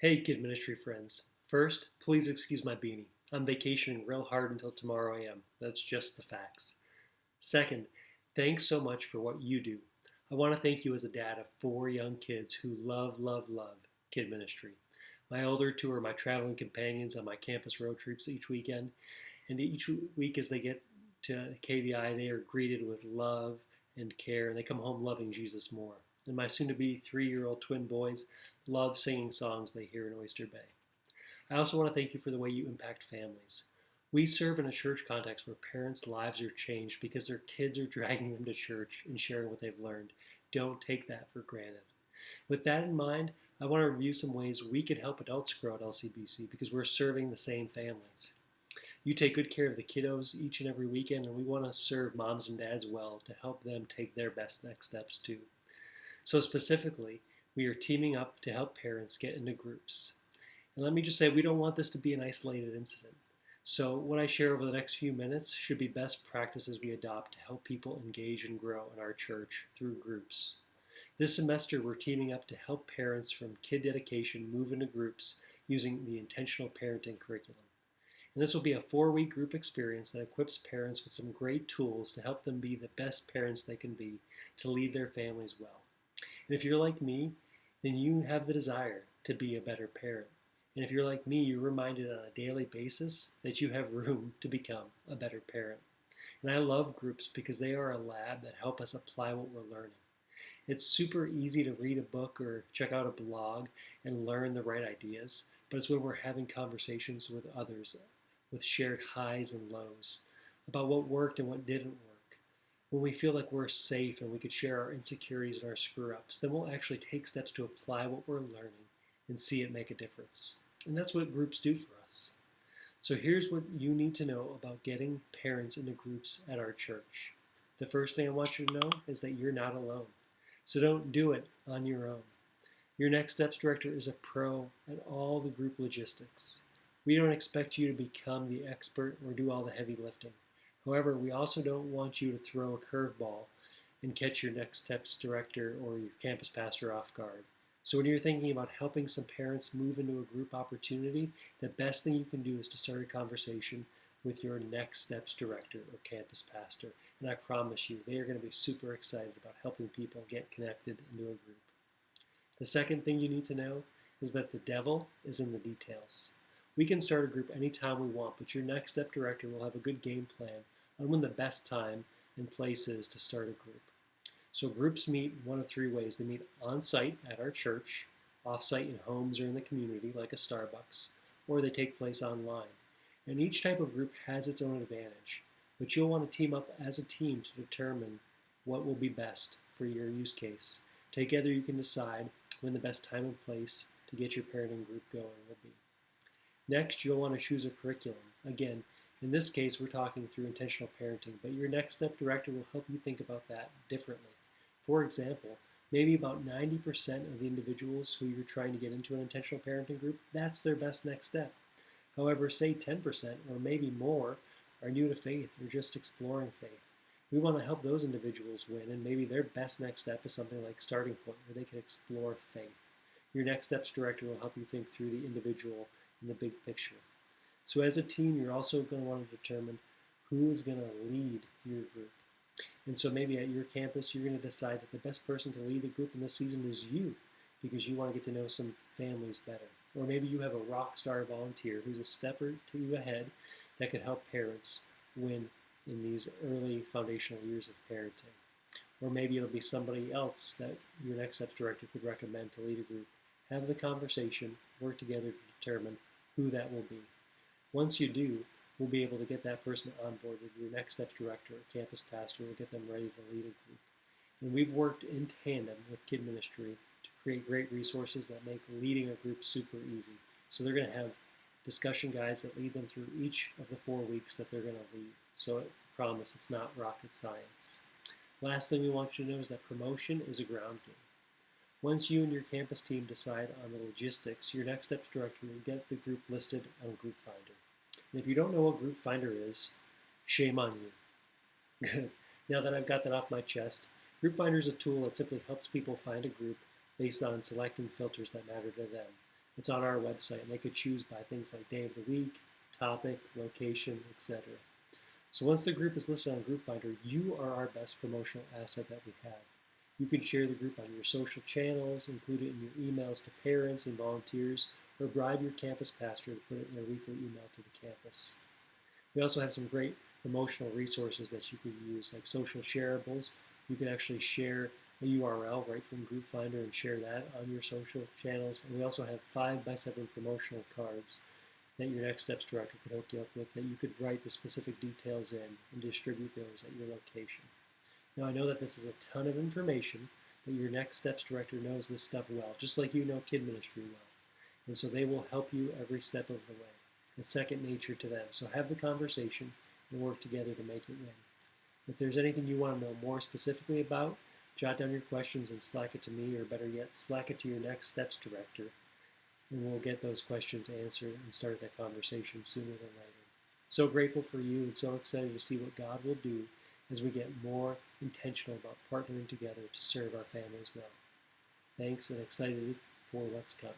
Hey, Kid Ministry friends. First, please excuse my beanie. I'm vacationing real hard until tomorrow AM. That's just the facts. Second, thanks so much for what you do. I want to thank you as a dad of four young kids who love Kid Ministry. My older two are my traveling companions on my campus road trips each weekend, and each week as they get to KVI, they are greeted with love and care, and they come home loving Jesus more. And my soon to be 3-year-old twin boys love singing songs they hear in Oyster Bay. I also want to thank you for the way you impact families. We serve in a church context where parents' lives are changed because their kids are dragging them to church and sharing what they've learned. Don't take that for granted. With that in mind, I want to review some ways we can help adults grow at LCBC because we're serving the same families. You take good care of the kiddos each and every weekend, and we want to serve moms and dads well to help them take their best next steps too. So, specifically, we are teaming up to help parents get into groups. And let me just say, we don't want this to be an isolated incident. So, what I share over the next few minutes should be best practices we adopt to help people engage and grow in our church through groups. This semester, we're teaming up to help parents from kid dedication move into groups using the intentional parenting curriculum. And this will be a 4-week group experience that equips parents with some great tools to help them be the best parents they can be to lead their families well. And if you're like me, then you have the desire to be a better parent. And if you're like me, you're reminded on a daily basis that you have room to become a better parent. And I love groups because they are a lab that help us apply what we're learning. It's super easy to read a book or check out a blog and learn the right ideas, but it's when we're having conversations with others with shared highs and lows about what worked and what didn't work. When we feel like we're safe and we could share our insecurities and our screw ups, then we'll actually take steps to apply what we're learning and see it make a difference. And that's what groups do for us. So here's what you need to know about getting parents into groups at our church. The first thing I want you to know is that you're not alone. So don't do it on your own. Your Next Steps director is a pro at all the group logistics. We don't expect you to become the expert or do all the heavy lifting. However, we also don't want you to throw a curveball and catch your Next Steps director or your campus pastor off guard. So when you're thinking about helping some parents move into a group opportunity, the best thing you can do is to start a conversation with your Next Steps director or campus pastor. And I promise you, they are going to be super excited about helping people get connected into a group. The second thing you need to know is that the devil is in the details. We can start a group anytime we want, but your Next Step director will have a good game plan on when the best time and place is to start a group. So groups meet one of 3 ways. They meet on site at our church, off site in homes or in the community like a Starbucks, or they take place online. And each type of group has its own advantage, but you'll want to team up as a team to determine what will be best for your use case. Together you can decide when the best time and place to get your parenting group going will be. Next, you'll want to choose a curriculum. Again, in this case, we're talking through intentional parenting, but your Next Step director will help you think about that differently. For example, maybe about 90% of the individuals who you're trying to get into an intentional parenting group, that's their best next step. However, say 10% or maybe more are new to faith or just exploring faith. We want to help those individuals win, and maybe their best next step is something like Starting Point, where they can explore faith. Your Next Steps director will help you think through the individual and the big picture. So as a team, you're also going to want to determine who is going to lead your group. And so maybe at your campus, you're going to decide that the best person to lead the group in this season is you, because you want to get to know some families better. Or maybe you have a rock star volunteer who's a step or two ahead that could help parents win in these early foundational years of parenting. Or maybe it'll be somebody else that your Next Steps director could recommend to lead a group. Have the conversation, work together to determine who that will be. Once you do, we'll be able to get that person on board with your Next Steps director or campus pastor. We'll get them ready to lead a group. And we've worked in tandem with Kid Ministry to create great resources that make leading a group super easy. So they're going to have discussion guides that lead them through each of the 4 weeks that they're going to lead. So I promise it's not rocket science. Last thing we want you to know is that promotion is a ground game. Once you and your campus team decide on the logistics, your Next Steps director will get the group listed on Group Finder. And if you don't know what Group Finder is, shame on you. Good. Now that I've got that off my chest, Group Finder is a tool that simply helps people find a group based on selecting filters that matter to them. It's on our website, and they could choose by things like day of the week, topic, location, etc. So once the group is listed on GroupFinder, you are our best promotional asset that we have. You can share the group on your social channels, include it in your emails to parents and volunteers, or bribe your campus pastor to put it in their weekly email to the campus. We also have some great promotional resources that you can use, like social shareables. You can actually share a URL right from GroupFinder and share that on your social channels. And we also have 5x7 promotional cards that your Next Steps director could hook you up with, that you could write the specific details in and distribute those at your location. Now, I know that this is a ton of information, but your Next Steps director knows this stuff well, just like you know kid ministry well. And so they will help you every step of the way. It's second nature to them. So have the conversation and work together to make it win. If there's anything you want to know more specifically about, jot down your questions and Slack it to me, or better yet, Slack it to your Next Steps director, and we'll get those questions answered and start that conversation sooner than later. So grateful for you and so excited to see what God will do as we get more intentional about partnering together to serve our families well. Thanks, and excited for what's coming.